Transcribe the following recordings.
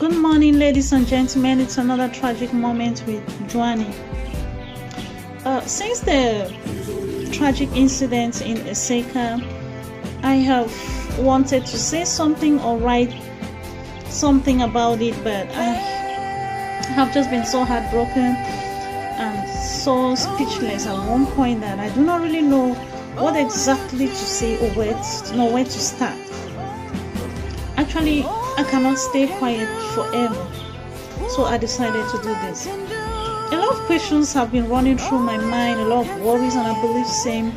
Good morning, ladies and gentlemen. It's another tragic moment with Joany. Since the tragic incident in Osaka, I have wanted to say something or write something about it, but I have just been so heartbroken and so speechless at one point that I do not really know what exactly to say or where to start. Actually, I cannot stay quiet forever, so I decided to do this. A lot of questions have been running through my mind, a lot of worries, and I believe same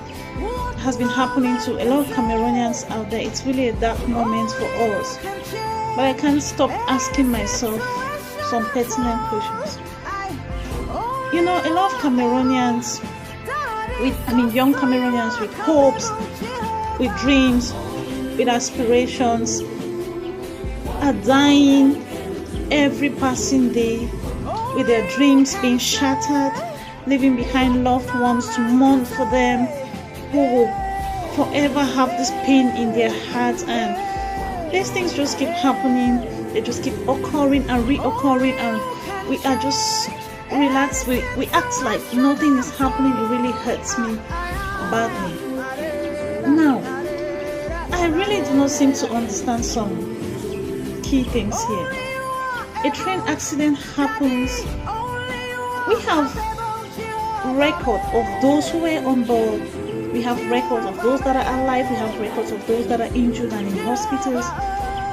has been happening to a lot of Cameroonians out there. It's really a dark moment for us, but I can't stop asking myself some pertinent questions. You know, a lot of Cameroonians, young Cameroonians with hopes, with dreams, with aspirations, are dying every passing day with their dreams being shattered, leaving behind loved ones to mourn for them, who will forever have this pain in their hearts. And these things just keep happening, they just keep occurring and reoccurring, and we are just relaxed, we act like nothing is happening. It really hurts me badly. Now, I really do not seem to understand some key things here. A train accident happens. We have record of those who were on board. We have records of those that are alive. We have records of those that are injured and in hospitals.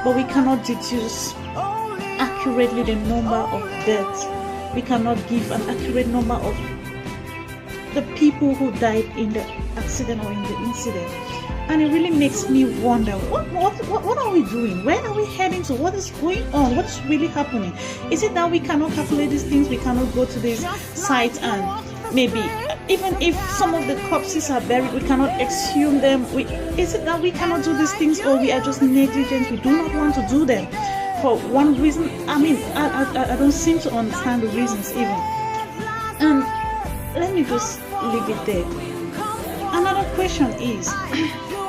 But we cannot deduce accurately the number of deaths. We cannot give an accurate number of the people who died in the accident or in the incident. And it really makes me wonder, what are we doing? Where are we heading to? What is going on? What's really happening? Is it that we cannot calculate these things? We cannot go to these sites and maybe, even if some of the corpses are buried, we cannot exhume them? Is it that we cannot do these things, or we are just negligent? We do not want to do them for one reason. I don't seem to understand the reasons even. And let me just leave it there. Another question is,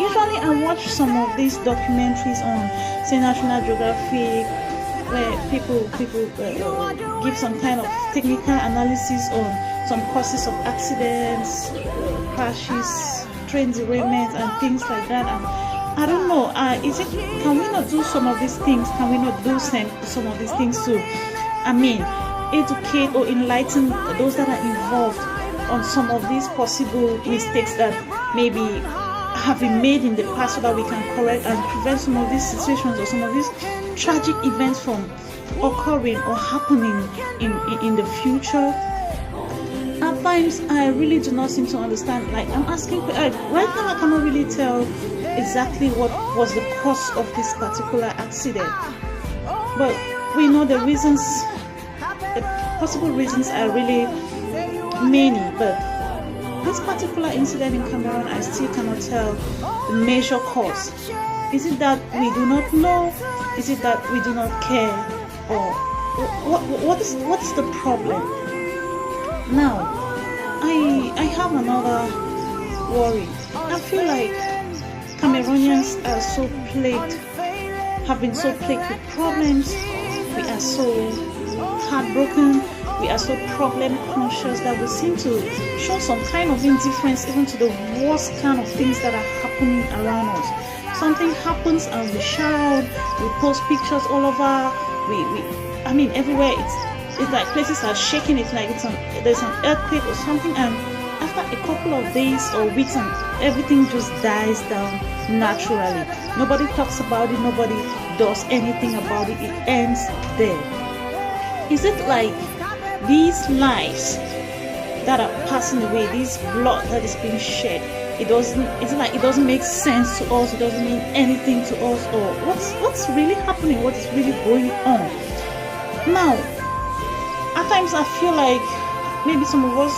usually I watch some of these documentaries on, say, National Geographic, where people give some kind of technical analysis on some causes of accidents, crashes, train derailments, and things like that. And I don't know, can we not do some of these things? Can we not do some of these things to, educate or enlighten those that are involved on some of these possible mistakes that maybe have been made in the past, so that we can correct and prevent some of these situations or some of these tragic events from occurring or happening in the future? At times, I really do not seem to understand. Like, I'm asking, right now I cannot really tell exactly what was the cause of this particular accident, but we know the reasons, the possible reasons are really many. But this particular incident in Cameroon, I still cannot tell the major cause. Is it that we do not know? Is it that we do not care? Or what is the problem? Now, I have another worry. I feel like Cameroonians are so plagued, have been so plagued with problems. We are so heartbroken. We are so problem conscious that we seem to show some kind of indifference even to the worst kind of things that are happening around us. Something happens and we shout, we post pictures all over. Everywhere it's like places are shaking. It's like there's an earthquake or something, and after a couple of days or weeks, and everything just dies down naturally. Nobody talks about it. Nobody does anything about it. It ends there. Is it like these lives that are passing away, this blood that is being shed, it doesn't make sense to us? It doesn't mean anything to us? Or what's really happening? What is really going on? Now, at times I feel like maybe some of us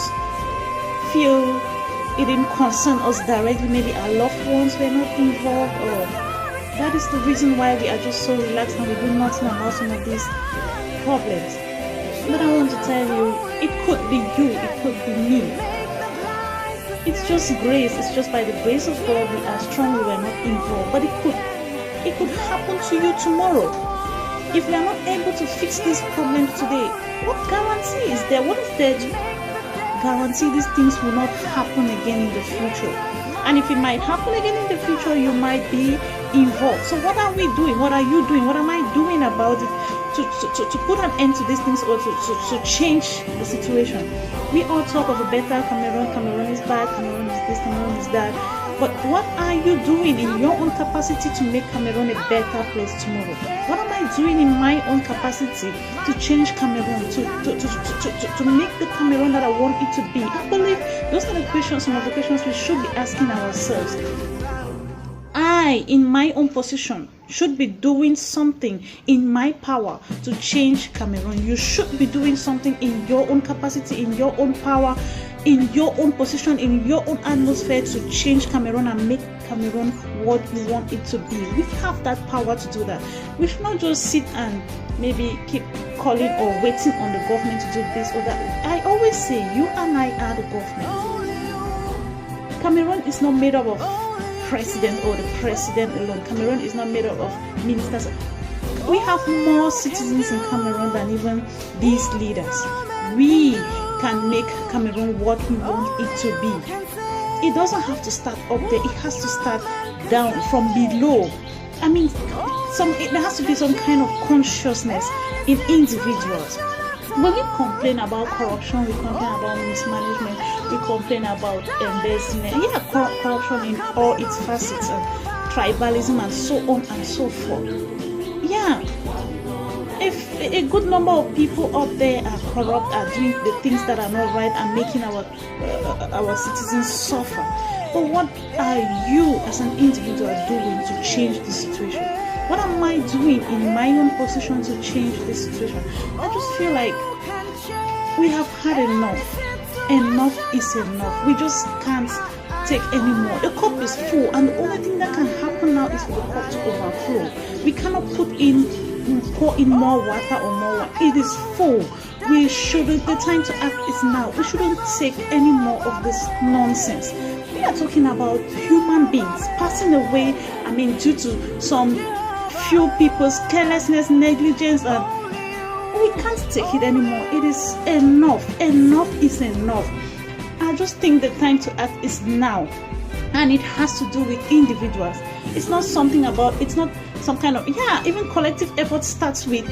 feel it didn't concern us directly. Maybe our loved ones were not involved, or that is the reason why we are just so relaxed and we do nothing about some of these problems. But I want to tell you, it could be you, it could be me. It's just grace. It's just by the grace of God we are strong, we were not involved. But it could happen to you tomorrow. If we are not able to fix these problems today, what guarantee is there? What is there to guarantee these things will not happen again in the future? And if it might happen again in the future, you might be involved. So what are we doing? What are you doing? What am I doing about it to put an end to these things, or to change the situation? We all talk of a better Cameroon. Cameroon is bad. Cameroon is this. Cameroon is that. But what are you doing in your own capacity to make Cameroon a better place tomorrow? What am I doing in my own capacity to change Cameroon, to make the Cameroon that I want it to be? I believe those are the questions, some of the questions we should be asking ourselves. I, in my own position, should be doing something in my power to change Cameroon. You should be doing something in your own capacity, in your own power, in your own position, in your own atmosphere to change Cameroon and make Cameroon what you want it to be. We have that power to do that. We should not just sit and maybe keep calling or waiting on the government to do this or that. I always say, you and I are the government. Cameroon is not made up of president or the president alone. Cameroon is not made up of ministers. We have more citizens in Cameroon than even these leaders. We can make Cameroon what we want it to be. It doesn't have to start up there. It has to start down from below. I mean, there has to be some kind of consciousness in individuals. When we complain about corruption, we complain about mismanagement, we complain about embezzlement. Yeah, corruption in all its facets, and tribalism, and so on and so forth. Yeah, if a good number of people up there are corrupt, are doing the things that are not right, and making our citizens suffer. But what are you as an individual doing to change the situation? What am I doing in my own position to change this situation? I just feel like we have had enough. Enough is enough. We just can't take anymore. The cup is full, and the only thing that can happen now is for the cup to overflow. We cannot pour in more water or more water. It is full. We shouldn't. The time to act is now. We shouldn't take any more of this nonsense. We are talking about human beings passing away. I mean, due to some few people's carelessness, negligence, and we can't take it anymore. It is enough. Enough is enough. I just think the time to act is now, and it has to do with individuals. It's not something about, it's not some kind of, even collective effort starts with